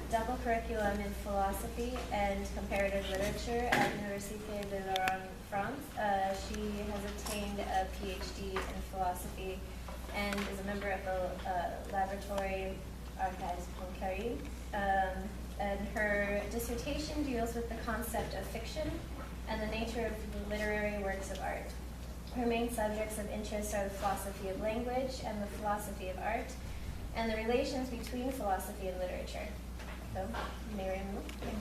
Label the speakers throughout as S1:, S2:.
S1: double curriculum in philosophy and comparative literature at Universite de Lorraine, France. She has obtained a PhD in philosophy and is a member of the Laboratory Archives Recoil. And her dissertation deals with the concept of fiction and the nature of the literary works of art. Her main subjects of interest are the philosophy of language and the philosophy of art, and the relations between philosophy and literature. So, Marion Renauld.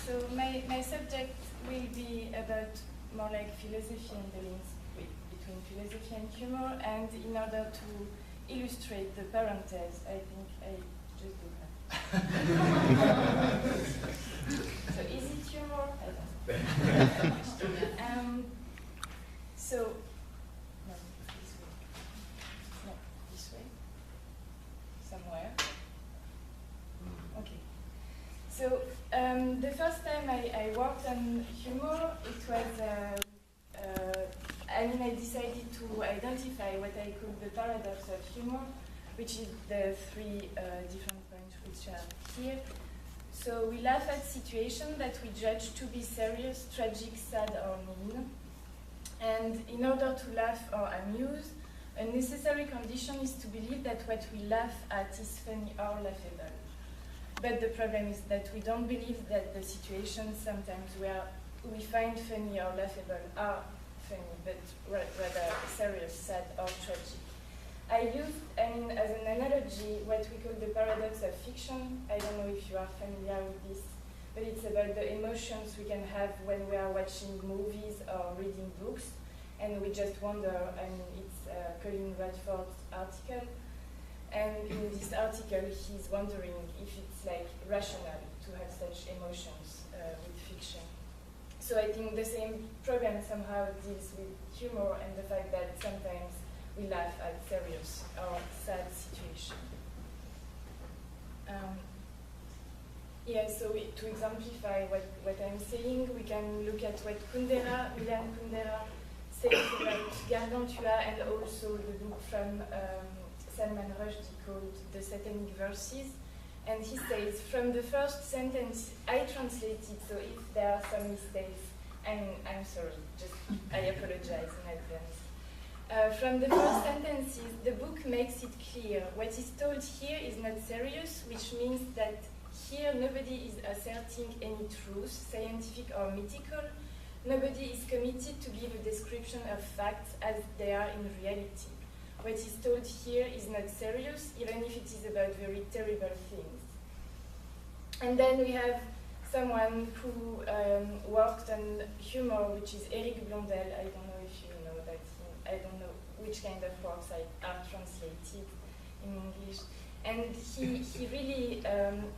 S2: So my subject will be about more like philosophy and the links between philosophy and humor, and in order to illustrate the parentheses, I think I just do that. So is it humor? I don't know. So, no, this way. No, this way. Somewhere. Okay. So the first time I worked on humor, it was, I decided to identify what I call the paradox of humor, which is the three different points which are here. So we laugh at situations that we judge to be serious, tragic, sad, or mean. And in order to laugh or amuse, a necessary condition is to believe that what we laugh at is funny or laughable. But the problem is that we don't believe that the situations sometimes where we find funny or laughable are funny, but rather serious, sad, or tragic. I used, as an analogy, what we call the paradox of fiction. I don't know if you are familiar with this, but it's about the emotions we can have when we are watching movies or reading books, and we just wonder. It's Colin Radford's article, and in this article, he's wondering if it's like rational to have such emotions with fiction. So I think the same problem somehow deals with humor and the fact that sometimes we laugh at serious or sad situations. So to exemplify what I'm saying, we can look at what Milan Kundera says about Gargantua, and also the book from Salman Rushdie called The Satanic Verses. And he says, from the first sentence, I translated, so if there are some mistakes, I'm sorry, I apologize in advance. From the first sentences, the book makes it clear. What is told here is not serious, which means that here nobody is asserting any truth, scientific or mythical. Nobody is committed to give a description of facts as they are in reality. What is told here is not serious, even if it is about very terrible things. And then we have someone who worked on humor, which is Eric Blondel. I don't know if you know that. I don't know which kind of works are translated in English. And he really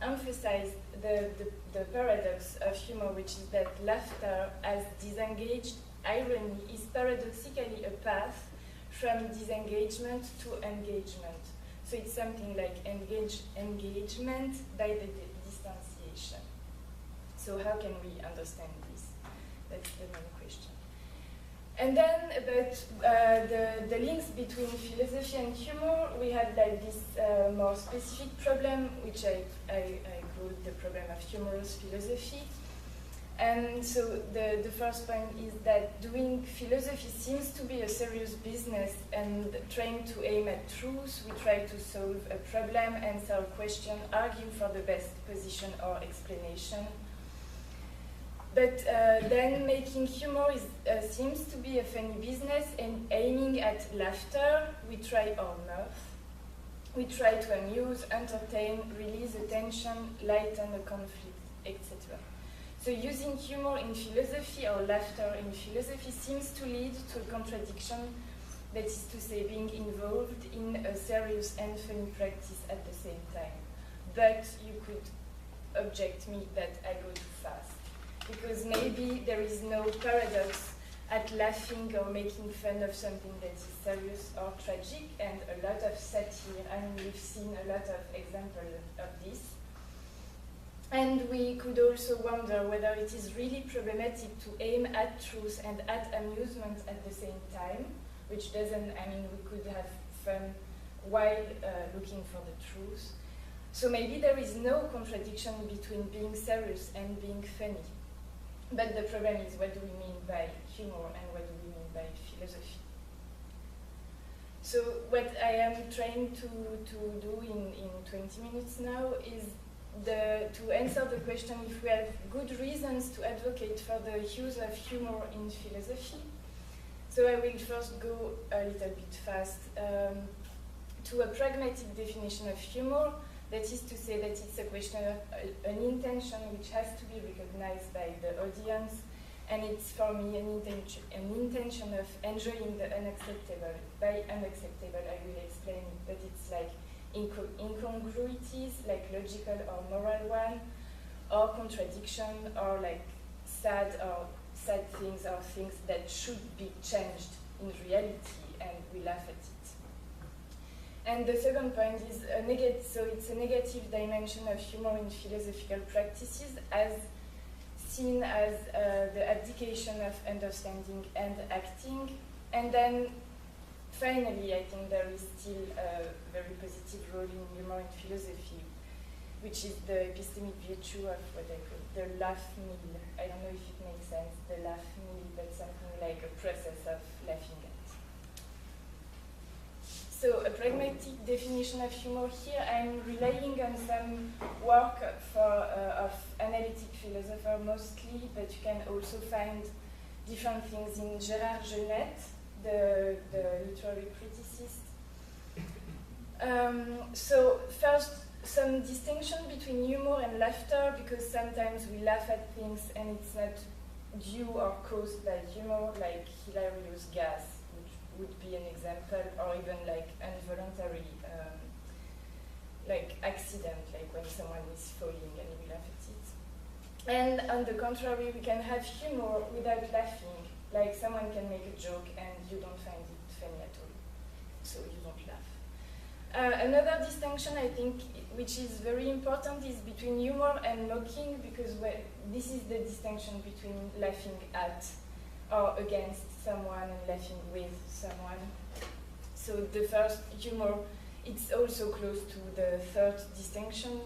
S2: emphasized the paradox of humor, which is that laughter as disengaged irony is paradoxically a path from disengagement to engagement. So it's something like engagement by the distanciation. So how can we understand this? That's the main question. And then about the links between philosophy and humor, we have like this more specific problem, which I call the problem of humorous philosophy. And so the first point is that doing philosophy seems to be a serious business, and trying to aim at truth, we try to solve a problem, answer a question, argue for the best position or explanation. But then making humor seems to be a funny business, and aiming at laughter, we try our mirth. We try to amuse, entertain, release attention, lighten a conflict, etc. So using humor in philosophy or laughter in philosophy seems to lead to a contradiction, that is to say, being involved in a serious and funny practice at the same time. But you could object me that I go too fast, because maybe there is no paradox at laughing or making fun of something that is serious or tragic, and a lot of satire, and we've seen a lot of examples of this. And we could also wonder whether it is really problematic to aim at truth and at amusement at the same time, which doesn't, we could have fun while looking for the truth. So maybe there is no contradiction between being serious and being funny. But the problem is, what do we mean by humor and what do we mean by philosophy? So what I am trying to do in 20 minutes now is to answer the question if we have good reasons to advocate for the use of humor in philosophy. So I will first go a little bit fast to a pragmatic definition of humor. That is to say that it's a question of an intention which has to be recognized by the audience, and it's for me an intention of enjoying the unacceptable. By unacceptable, I will explain it, but it's like incongruities, like logical or moral one, or contradiction, or like sad things, or things that should be changed in reality, and we laugh at it. And the second point is so it's a negative dimension of humor in philosophical practices, as seen as the abdication of understanding and acting. And then finally, I think there is still a very positive role in humor in philosophy, which is the epistemic virtue of what I call the laugh meal. I don't know if it makes sense, the laugh meal, but something like a process of laughing at. So a pragmatic definition of humor here, I'm relying on some work of analytic philosopher mostly, but you can also find different things in Jeanette, the literary criticist. So first, some distinction between humor and laughter, because sometimes we laugh at things and it's not due or caused by humor, like hilarious gas would be an example, or even like involuntary, like accident, like when someone is falling and we laugh at it. And on the contrary, we can have humor without laughing, like someone can make a joke and you don't find it funny at all, so you don't laugh. Another distinction, I think, which is very important, is between humor and mocking, because this is the distinction between laughing at or against someone and laughing with someone. So the first, humor, it's also close to the third distinction,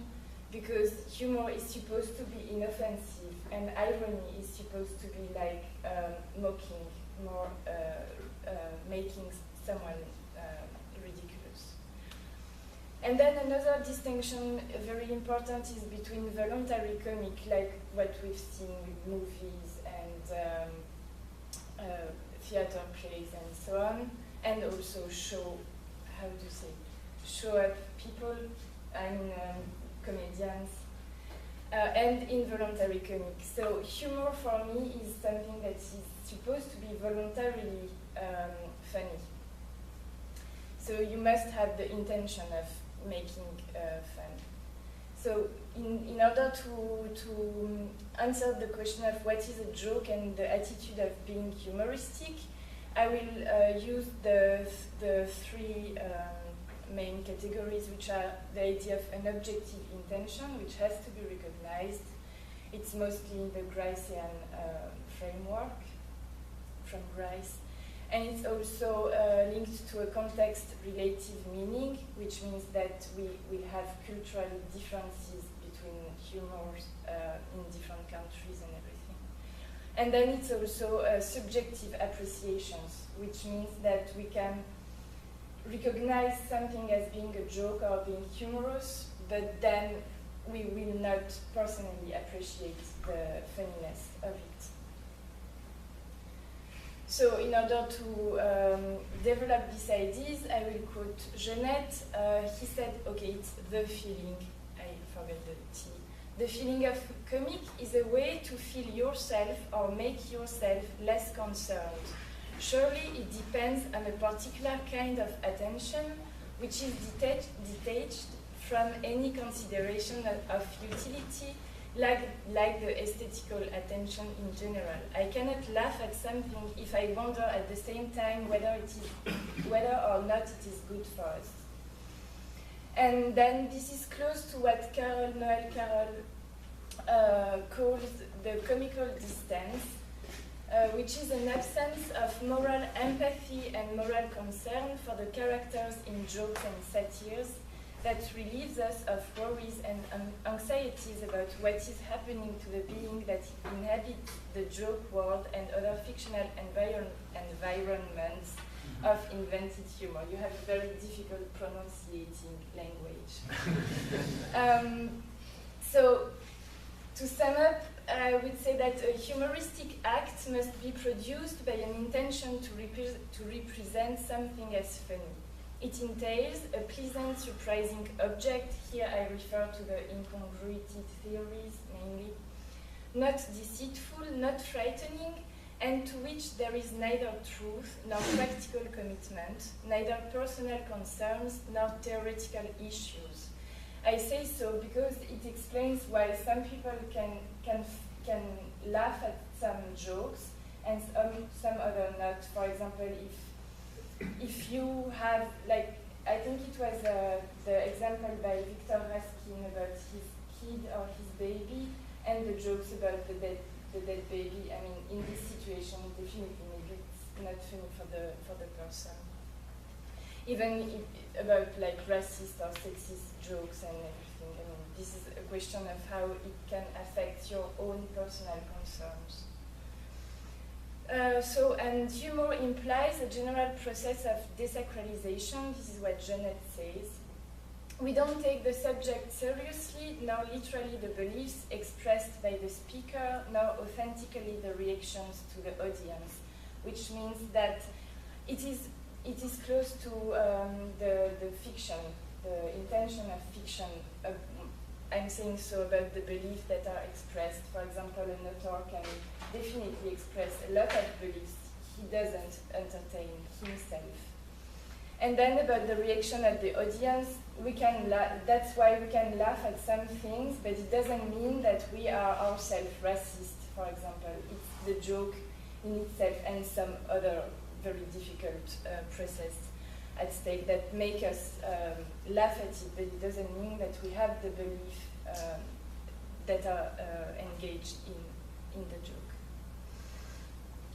S2: because humor is supposed to be inoffensive and irony is supposed to be like mocking, more making someone ridiculous. And then another distinction, very important, is between voluntary comic, like what we've seen with movies and theater plays and so on, and also show up people, comedians, and involuntary comic. So humor for me is something that is supposed to be voluntarily funny. So you must have the intention of making fun. So in order to answer the question of what is a joke and the attitude of being humoristic, I will use the three main categories, which are the idea of an objective intention, which has to be recognized. It's mostly in the Gricean framework, from Grice. And it's also linked to a context-relative meaning, which means that we will have cultural differences between humors in different countries and everything. And then it's also subjective appreciations, which means that we can recognize something as being a joke or being humorous, but then we will not personally appreciate the funniness of it. So in order to develop these ideas, I will quote Jeanette. He said, okay, it's the feeling, I forgot the T. The feeling of comic is a way to feel yourself or make yourself less concerned. Surely it depends on a particular kind of attention, which is detached from any consideration of utility, like the aesthetical attention in general. I cannot laugh at something if I wonder at the same time whether or not it is good for us. And then this is close to what Noel Carroll calls the comical distance. which is an absence of moral empathy and moral concern for the characters in jokes and satires that relieves us of worries and anxieties about what is happening to the being that inhabits the joke world and other fictional environments of invented humor. You have a very difficult pronunciating language. So, to sum up, I would say that a humoristic act must be produced by an intention to represent something as funny. It entails a pleasant, surprising object. Here I refer to the incongruity theories, mainly. Not deceitful, not frightening, and to which there is neither truth nor practical commitment, neither personal concerns nor theoretical issues. I say so because it explains why some people can laugh at some jokes and some other not. For example, if you have, like, I think it was the example by Victor Raskin about his kid or his baby and the jokes about the dead baby. I mean, in this situation, definitely maybe it's not funny for the person. Even about like racist or sexist jokes and everything. I mean, this is a question of how it can affect your own personal concerns. And humor implies a general process of desacralization. This is what Jeanette says. We don't take the subject seriously, nor literally the beliefs expressed by the speaker, nor authentically the reactions to the audience, which means that it is close to the fiction, the intention of fiction. I'm saying so about the beliefs that are expressed. For example, an author can definitely express a lot of beliefs he doesn't entertain himself. And then about the reaction of the audience, that's why we can laugh at some things, but it doesn't mean that we are ourselves racist, for example. It's the joke in itself and some other very difficult process at stake that make us laugh at it, but it doesn't mean that we have the belief that are engaged in the joke.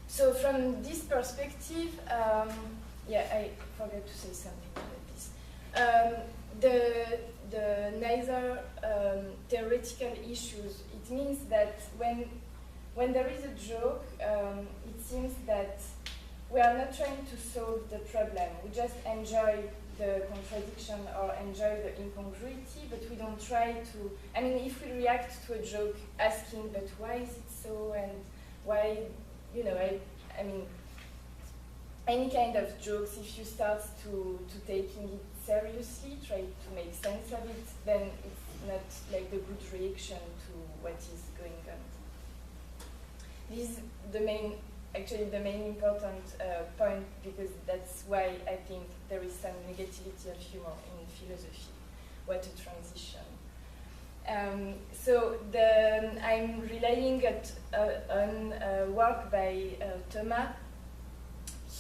S2: So from this perspective, I forgot to say something about this. The neither theoretical issues, it means that when there is a joke, it seems that we are not trying to solve the problem. We just enjoy the contradiction or enjoy the incongruity, but we don't try to, I mean, if we react to a joke asking, but why is it so, and why, you know, I mean, any kind of jokes, if you start to taking it seriously, try to make sense of it, then it's not like the good reaction to what is going on. This is the main important point, because that's why I think there is some negativity of humor in philosophy. What a transition. I'm relying on work by Thomas.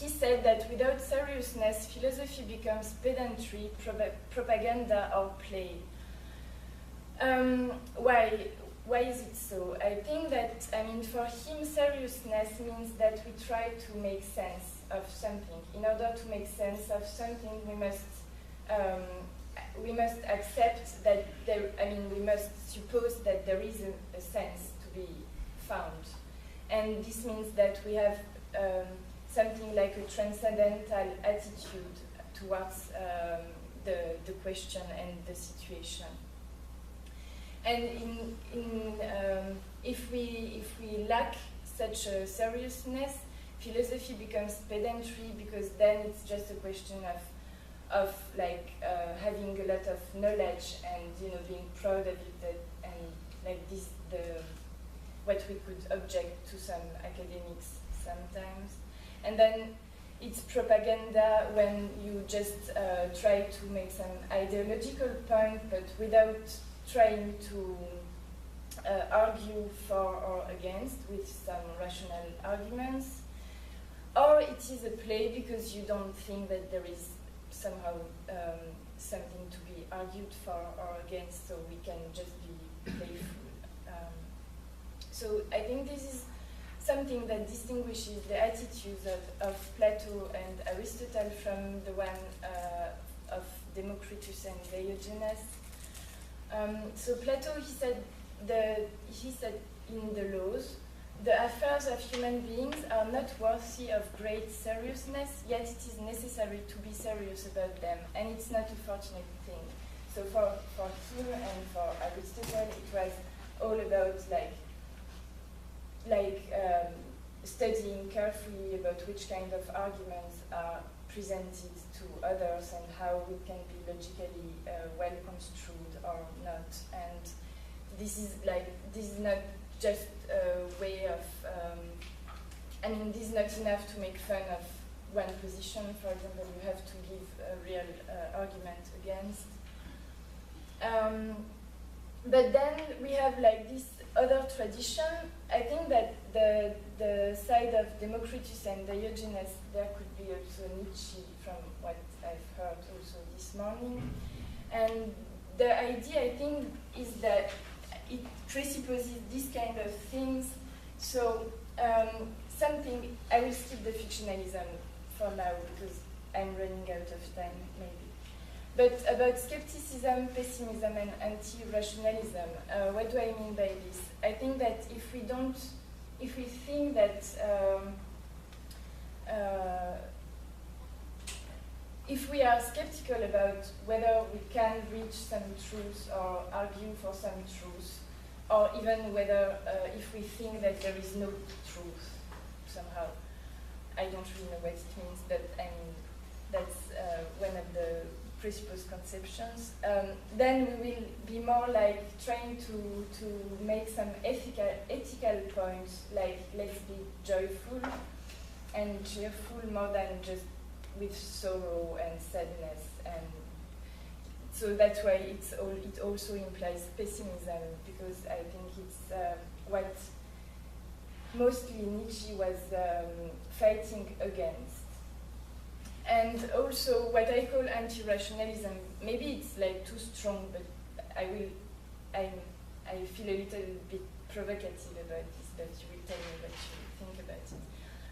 S2: He said that without seriousness, philosophy becomes pedantry, propaganda, or play. Why is it so? I think that, I mean, for him, seriousness means that we try to make sense of something. In order to make sense of something, we must accept that we must suppose that there is a sense to be found. And this means that we have something like a transcendental attitude towards the question and the situation. And if we lack such a seriousness, philosophy becomes pedantry, because then it's just a question of having a lot of knowledge and, you know, being proud of it, and like this, what we could object to some academics sometimes. And then it's propaganda when you just try to make some ideological point, but without trying to argue for or against with some rational arguments. Or it is a play because you don't think that there is somehow something to be argued for or against, so we can just be playful. So I think this is something that distinguishes the attitudes of Plato and Aristotle from the one of Democritus and Diogenes. So Plato, he said in the laws, the affairs of human beings are not worthy of great seriousness, yet it is necessary to be serious about them, and it's not a fortunate thing. So for him and for Aristotle, it was all about studying carefully about which kind of arguments are presented to others and how it can be logically well construed or not. And this is not just a way of, this is not enough to make fun of one position. For example, you have to give a real argument against. But then we have this other tradition. I think that the side of Democritus and Diogenes, there could be also Nietzsche from what I've heard also this morning. And the idea, I think, is that it presupposes these kind of things. So something, I will skip the fictionalism for now because I'm running out of time, maybe. But about skepticism, pessimism, and anti-rationalism, what do I mean by this? I think that if we think that if we are skeptical about whether we can reach some truth or argue for some truth, or even whether if we think that there is no truth somehow, I don't really know what it means, but I mean that's one of the presupposed conceptions, then we will be more like trying to make some ethical points, like let's be joyful and cheerful more than just with sorrow and sadness. And so that's why it also implies pessimism, because I think it's what mostly Nietzsche was fighting against. And also what I call anti-rationalism, maybe it's too strong, but I feel a little bit provocative about this, but you will tell me what you think about it.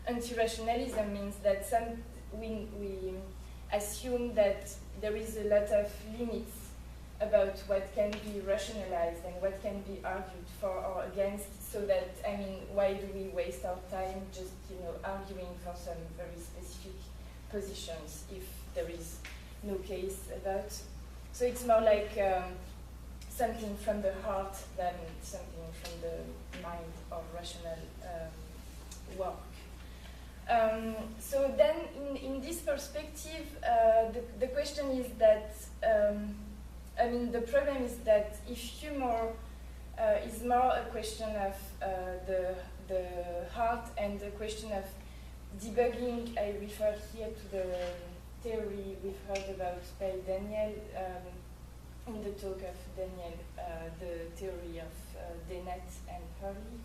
S2: Anti-rationalism means that we assume that there is a lot of limits about what can be rationalized and what can be argued for or against, so that, why do we waste our time just, arguing for some very specific positions if there is no case about. So it's more like something from the heart than something from the mind or rational work. So then in this perspective, the question is that, the problem is that if humor is more a question of the heart and a question of debugging, I refer here to the theory we've heard about by Biennial in the talk of Biennial, the theory of Jeanette and Hurley,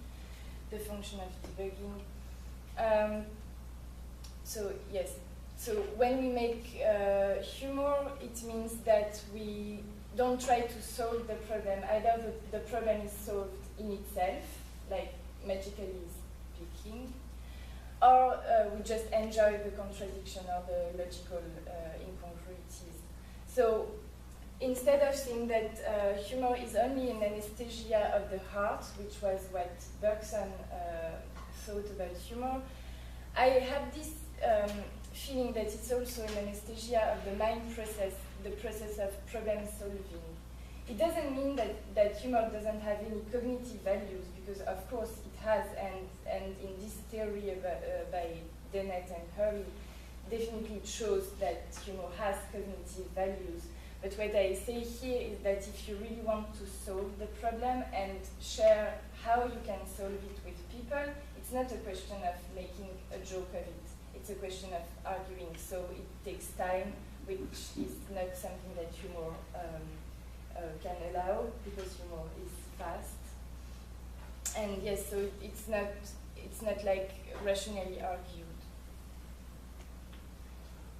S2: the function of debugging. So yes, so when we make humor, it means that we don't try to solve the problem. Either the problem is solved in itself, like magically speaking, or we just enjoy the contradiction or the logical incongruities. So instead of saying that humor is only an anesthesia of the heart, which was what Bergson thought about humor, I have this feeling that it's also an anesthesia of the mind process, the process of problem solving. It doesn't mean that humor doesn't have any cognitive values, because of course it has, and in this theory by Jeanette and Hurley, definitely it shows that humor has cognitive values. But what I say here is that if you really want to solve the problem and share how you can solve it with people, it's not a question of making a joke of it. It's a question of arguing. So it takes time, which is not something that humor can allow, because humor is fast. And yes, so it's not like rationally argued.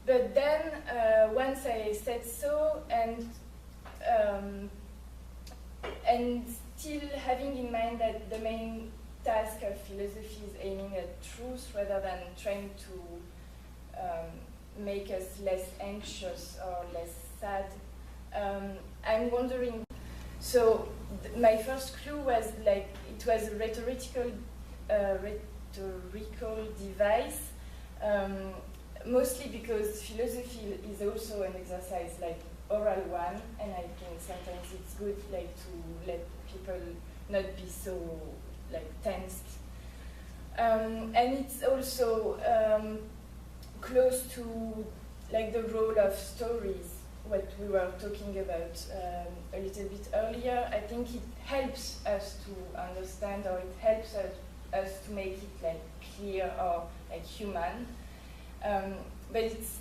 S2: But then once I said so, and still having in mind that the main task of philosophy is aiming at truth rather than trying to make us less anxious or less sad. I'm wondering, so my first clue was like, it was a rhetorical device, mostly because philosophy is also an exercise like oral one, and I think sometimes it's good like to let people not be so like tensed. And it's also close to like the role of stories, what we were talking about a little bit earlier. I think it helps us to understand, or it helps us to make it like clear or like human. But it's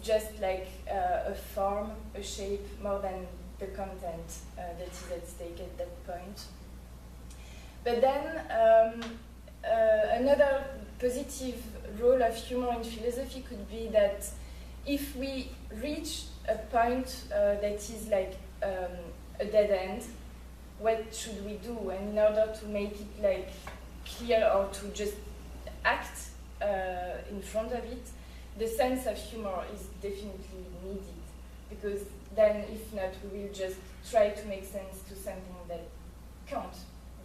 S2: just like a form, a shape, more than the content that is at stake at that point. But then another positive role of humor in philosophy could be that if we reach a point that is like a dead end, what should we do? And in order to make it like clear or to just act in front of it, the sense of humor is definitely needed, because then if not, we will just try to make sense to something that can't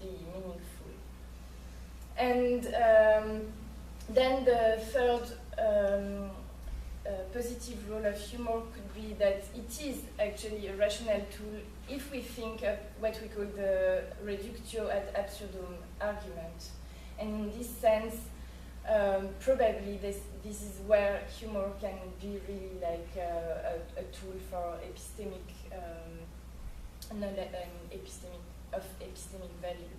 S2: be meaningful. And then the third positive role of humor could be that it is actually a rational tool if we think of what we call the reductio ad absurdum argument. And in this sense, probably this is where humor can be really like a tool for epistemic epistemic value.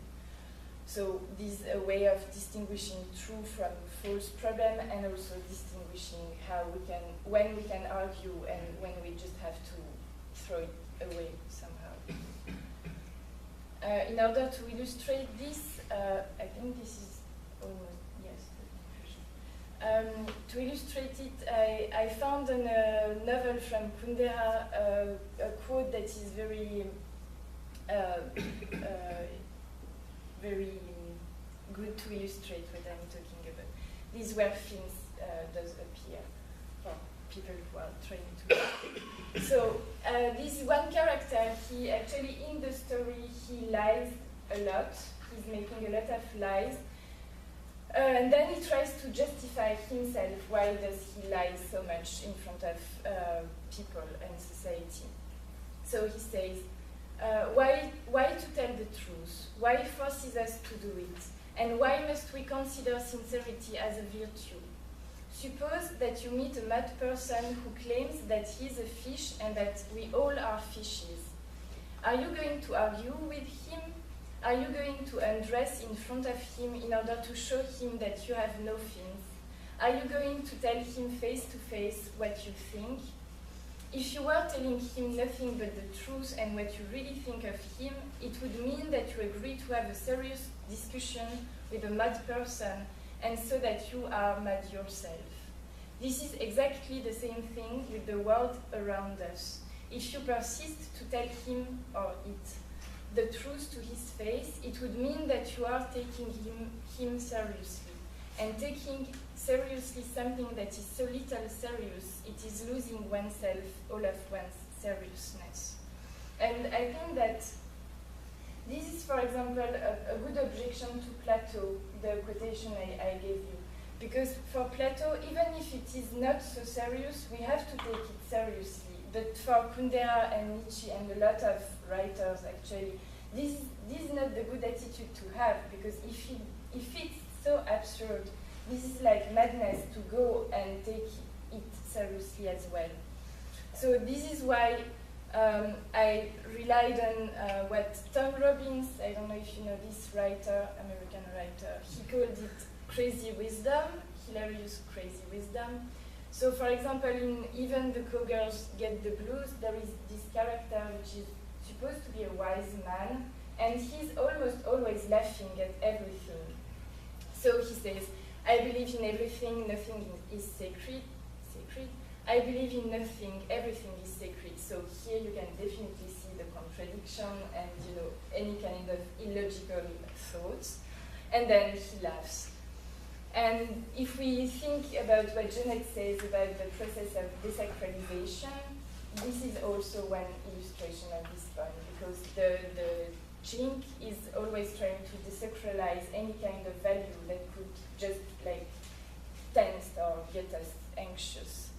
S2: So this is a way of distinguishing true from false problem, and also distinguishing when we can argue and when we just have to throw it away somehow. In order to illustrate this, I think this is almost, yes. To illustrate it, I found in a novel from Kundera a quote that is very very good to illustrate what I'm talking about. This is where things does appear for people who are trying to. So this one character, he actually in the story he lies a lot. He's making a lot of lies, and then he tries to justify himself. Why does he lie so much in front of people and society? So he says, why to tell the truth? Why forces us to do it? And why must we consider sincerity as a virtue? Suppose that you meet a mad person who claims that he's a fish and that we all are fishes. Are you going to argue with him? Are you going to undress in front of him in order to show him that you have no fins? Are you going to tell him face to face what you think? If you were telling him nothing but the truth and what you really think of him, it would mean that you agree to have a serious discussion with a mad person, and so that you are mad yourself. This is exactly the same thing with the world around us. If you persist to tell him or it the truth to his face, it would mean that you are taking him seriously. And taking seriously something that is so little serious, it is losing oneself, all of one's seriousness. And I think that this is, for example, a good objection to Plato, the quotation I gave you. Because for Plato, even if it is not so serious, we have to take it seriously. But for Kundera and Nietzsche and a lot of writers, actually, this is not the good attitude to have, because if it's so absurd, this is like madness to go and take it seriously as well. So this is why I relied on what Tom Robbins, I don't know if you know this writer, American writer, he called it crazy wisdom, hilarious crazy wisdom. So for example, in Even the Cowgirls Get the Blues, there is this character which is supposed to be a wise man, and he's almost always laughing at everything. So he says, I believe in everything, nothing is sacred. I believe in nothing, everything is sacred. So here you can definitely see the contradiction and any kind of illogical thoughts. And then he laughs. And if we think about what Jeanette says about the process of desacralization, this is also one illustration of this point, because the chink is always trying to desacralize any kind of value that could just like tense or get us anxious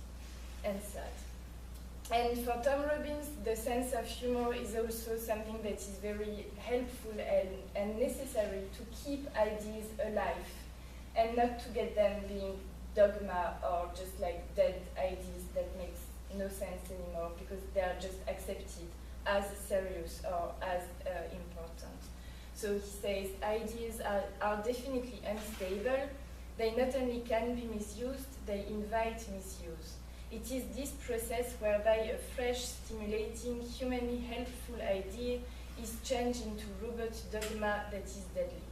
S2: and sad. And for Tom Robbins, the sense of humor is also something that is very helpful and necessary to keep ideas alive and not to get them being dogma or just like dead ideas that makes no sense anymore because they are just accepted as serious or as important. So he says ideas are definitely unstable. They not only can be misused, they invite misuse. It is this process whereby a fresh, stimulating, humanly helpful idea is changed into robot dogma that is deadly.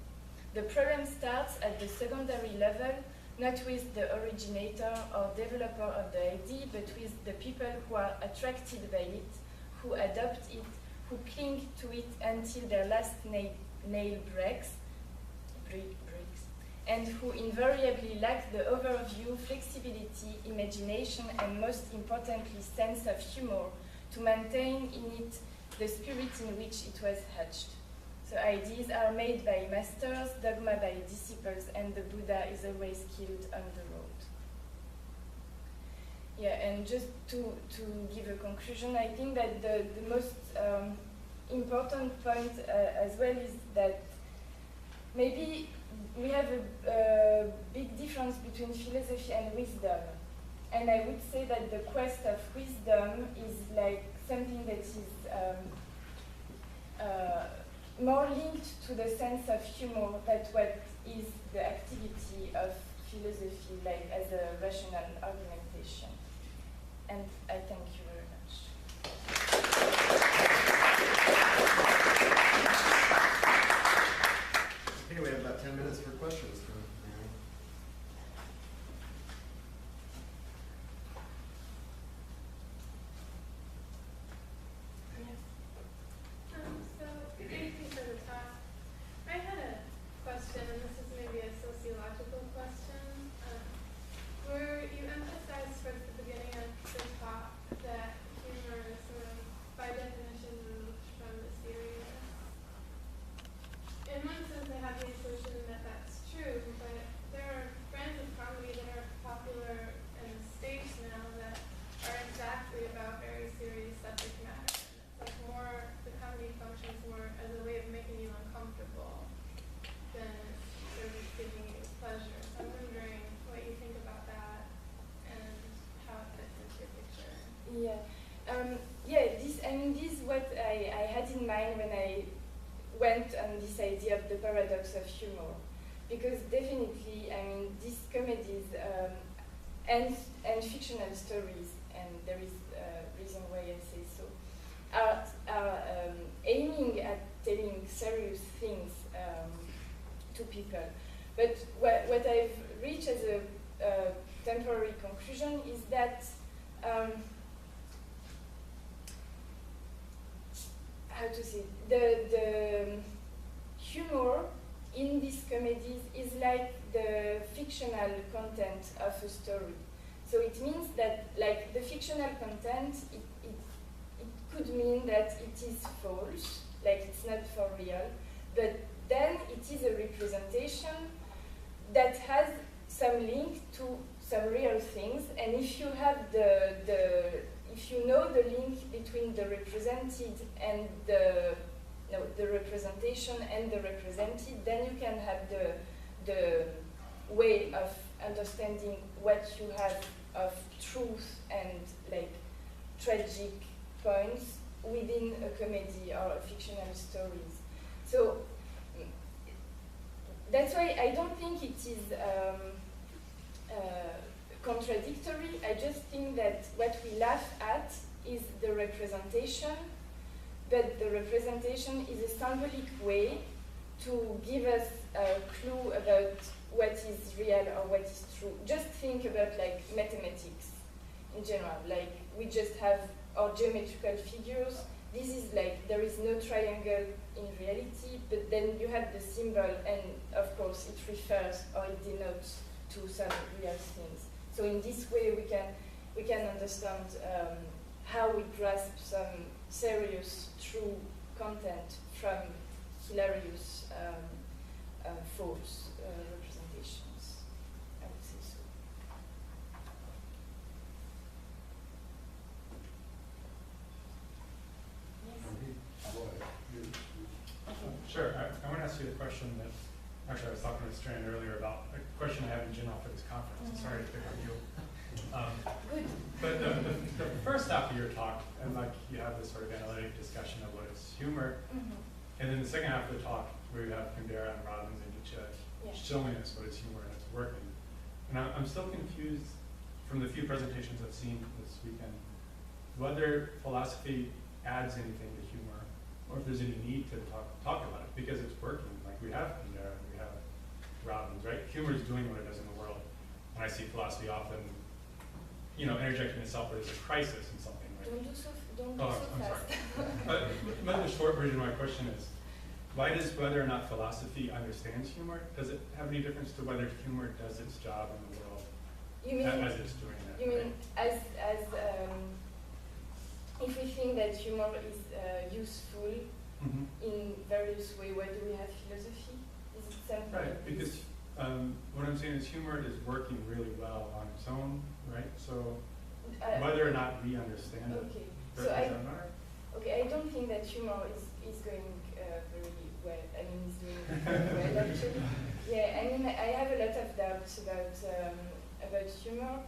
S2: The problem starts at the secondary level, not with the originator or developer of the idea, but with the people who are attracted by it, who adopt it, who cling to it until their last nail breaks, and who invariably lack the overview, flexibility, imagination, and most importantly, sense of humor to maintain in it the spirit in which it was hatched. So ideas are made by masters, dogma by disciples, and the Buddha is always killed on the road. Yeah, and just to give a conclusion, I think that the most important point as well is that maybe we have a big difference between philosophy and wisdom. And I would say that the quest of wisdom is like something that is more linked to the sense of humor than what is the activity of philosophy, like as a rational argumentation. And I thank you very much.
S3: Okay, we have about 10 minutes for questions.
S4: So, thank you for the talk. I had a question, and this is maybe a sociological question. Where you emphasized towards the beginning of the talk that humor is sort of, by definition, removed from the serious. In one sense, I have the intuition that that's true, but there are brands of comedy that are popular in the States now that are exactly about very serious subject matter. It's like more, the comedy functions more as a way of making you uncomfortable than sort of giving you pleasure. So I'm wondering what you think about that and how it fits into your picture.
S2: Yeah, this is what I had in mind when I went on this idea of the paradox of humor, because definitely, I mean, these comedies and fictional stories, and there is a reason why I say so, are aiming at telling serious things to people. But what I've reached as a temporary conclusion is that how to say, the humor in these comedies is like the fictional content of a story. So it means that, like, the fictional content, it could mean that it is false, like it's not for real, but then it is a representation that has some link to some real things, and if you have if you know the link between the represented and the representation and the represented, then you can have the way of understanding what you have of truth and like tragic points within a comedy or a fictional stories. So that's why I don't think it is contradictory. I just think that what we laugh at is the representation, but the representation is a symbolic way to give us a clue about what is real or what is true. Just think about like mathematics in general. Like we just have our geometrical figures, this is like, there is no triangle in reality, but then you have the symbol, and of course it refers or it denotes to some real things. So in this way we can understand how we grasp some serious, true content from hilarious false representations. I would say so.
S5: Sure. I want to ask you a question that, actually I was talking with Strand earlier about a question I have in general for this conference. Sorry to pick on you.
S2: Good.
S5: But the first half of your talk, and like you have this sort of analytic discussion of what is humor, and then the second half of the talk where you have Kundera and Robbins and Nietzsche showing us what is humor and it's working. And I'm still confused from the few presentations I've seen this weekend whether philosophy adds anything to humor or if there's any need to talk about it because it's working. Like we have Kundera and we have Robbins, right? Humor is doing what it does in the world. And I see philosophy often, you know, interjecting itself where there's a crisis in something. Right?
S2: Don't do so
S5: I'm
S2: fast.
S5: Sorry. But the short version of my question is, why does whether or not philosophy understands humor, does it have any difference to whether humor does its job in the world
S2: You mean,
S5: as it's doing it?
S2: you mean as if we think that humor is useful in various ways, why do we have philosophy? Is it something?
S5: Right, because what I'm saying is humor is working really well on its own, right? So whether or not we understand
S2: okay.
S5: it,
S2: So
S5: does that matter?
S2: Okay, I don't think that humor is going very well. I mean, it's doing very well actually. Yeah, I mean, I have a lot of doubts about humor.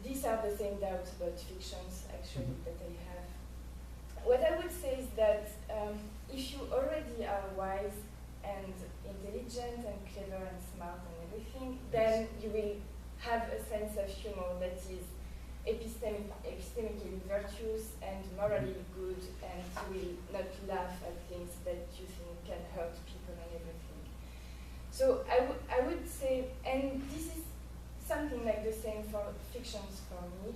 S2: These are the same doubts about fictions actually that I have. What I would say is that if you already are wise and intelligent and clever and smart and everything, then you will have a sense of humor that is epistemically virtuous and morally good, and you will not laugh at things that you think can hurt people and everything. So I would say, and this is something like the same for fictions for me.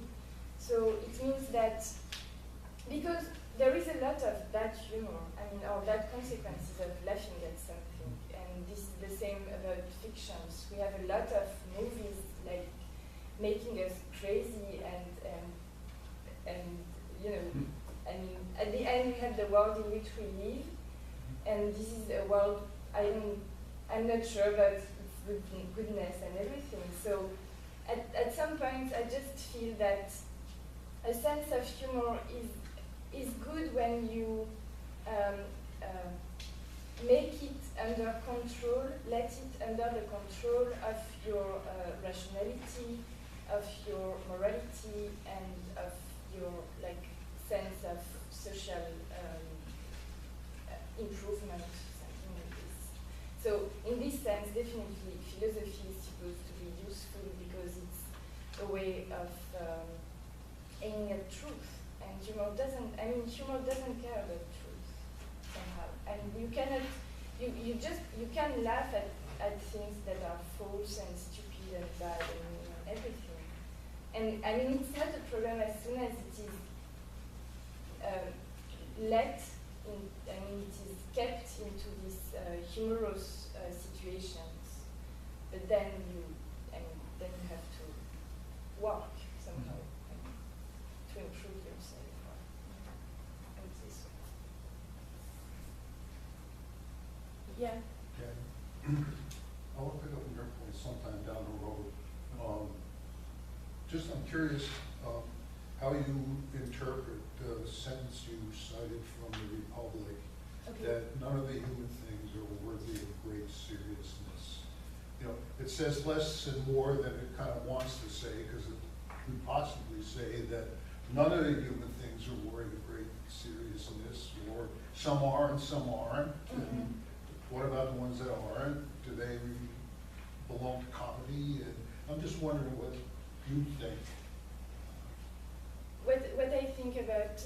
S2: So it means that because there is a lot of bad humor, I mean, or bad consequences of laughing at something, and this is the same about fictions. We have a lot of movies like making us crazy and you know, I mean, at the end we have the world in which we live, and this is a world I'm not sure about its goodness and everything. So at some point I just feel that a sense of humor is good when you make it under control, let it under the control of your rationality, of your morality, and of your like sense of social improvement, something like this. So in this sense, definitely philosophy is supposed to be useful because it's a way of aiming at truth. And humor doesn't care about truth somehow. And you cannot, you can laugh at things that are false and stupid and bad and everything. And I mean, it's not a problem as soon as it is it is kept into these humorous situations. But then you have to work somehow to improve yourself. I would say so. Yeah.
S6: I want to pick up on your point sometime down the road. I'm curious how you interpret the sentence you cited from the Republic, that none of the human things are worthy of great seriousness. You know, it says less and more than it kind of wants to say, because it could possibly say that none of the human things are worthy of great seriousness, or some are and some aren't. And what about the ones that aren't? Do they belong to comedy? And I'm just wondering what you think.
S2: What I think about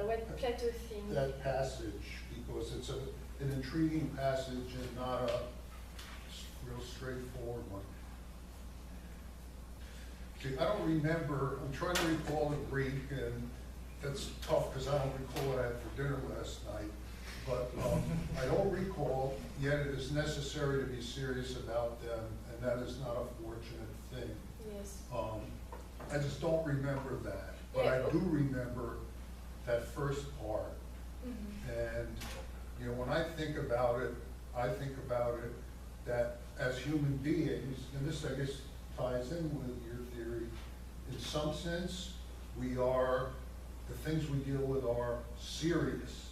S2: what Plato thinks.
S6: That passage, because it's an intriguing passage and not a real straightforward one. See, I don't remember, I'm trying to recall the Greek, and that's tough because I don't recall what I had for dinner last night. But I don't recall, yet it is necessary to be serious about them, and that is not a fortunate thing.
S2: Yes.
S6: I just don't remember that, but
S2: Yeah.
S6: I do remember that first part.
S2: Mm-hmm.
S6: And, you know, when I think about it that as human beings, and this I guess ties in with your theory, in some sense, the things we deal with are serious.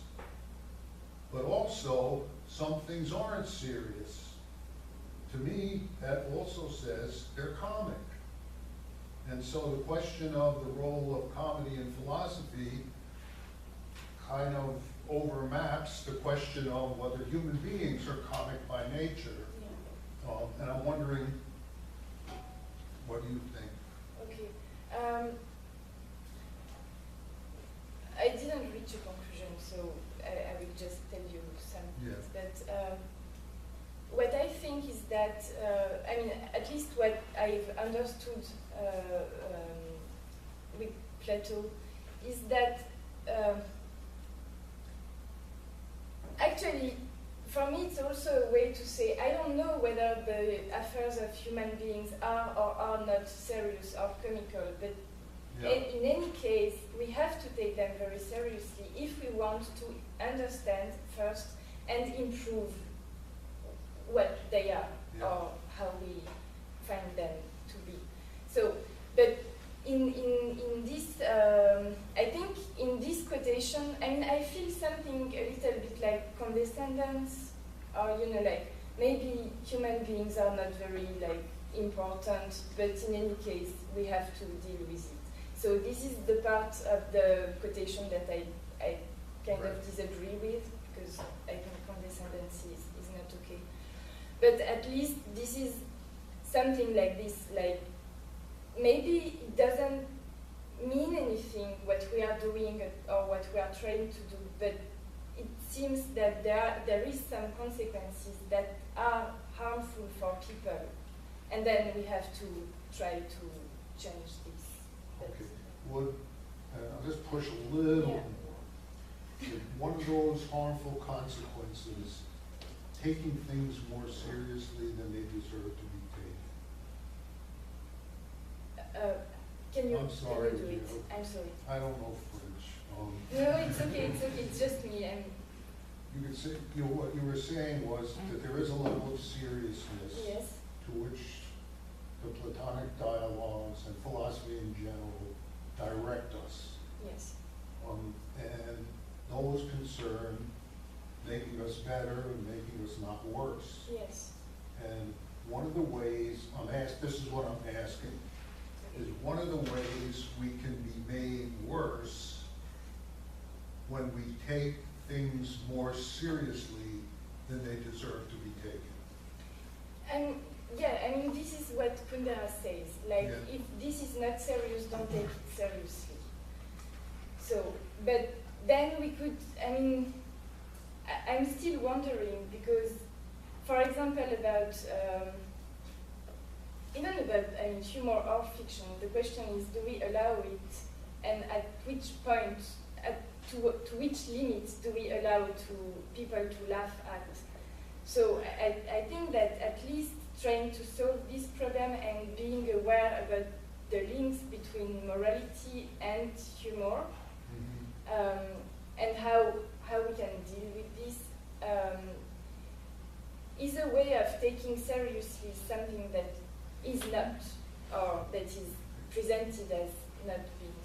S6: But also, some things aren't serious. To me, that also says they're comic. And so the question of the role of comedy in philosophy kind of overmaps the question of whether human beings are comic by nature.
S2: Yeah.
S6: And I'm wondering, what do you think?
S2: Okay. I didn't reach a conclusion, so I will just tell you some things. But what I think is that, I mean, at least what I've understood with Plato is that actually, for me, it's also a way to say, I don't know whether the affairs of human beings are or are not serious or comical, but in any case, we have to take them very seriously if we want to understand first and improve what they are or how we find them to be. So, but in this, I think in this quotation, I mean, I feel something a little bit like condescendence, or you know, like maybe human beings are not very like important, but in any case, we have to deal with it. So this is the part of the quotation that I kind of disagree with, because I think condescendence is not okay. But at least this is something like this, like maybe it doesn't mean anything what we are doing or what we are trying to do, but it seems that there is some consequences that are harmful for people, and then we have to try to change this.
S6: Okay, I'll just push a little more. One of those harmful consequences, taking things more seriously than they deserve to be taken.
S2: Can you
S6: I'm sorry,
S2: do it?
S6: you know,
S2: I'm sorry.
S6: I don't know French.
S2: No, it's okay, it's just me.
S6: You could say, what you were saying was that there is a level of seriousness to which the Platonic dialogues and philosophy in general direct us.
S2: Yes.
S6: And those concern making us better and making us not worse.
S2: Yes.
S6: And one of the ways, this is what I'm asking, is one of the ways we can be made worse when we take things more seriously than they deserve to be taken.
S2: And yeah, I mean, this is what Kundera says. Like, if this is not serious, don't take it seriously. So, but then we could, I mean, I'm still wondering because, for example, about, even about, I mean, humor or fiction, the question is, do we allow it, and at which point, to which limits do we allow people to laugh at? So I think that at least trying to solve this problem and being aware about the links between morality and humor, and how we can deal with this, is a way of taking seriously something that is not, or that is presented as not being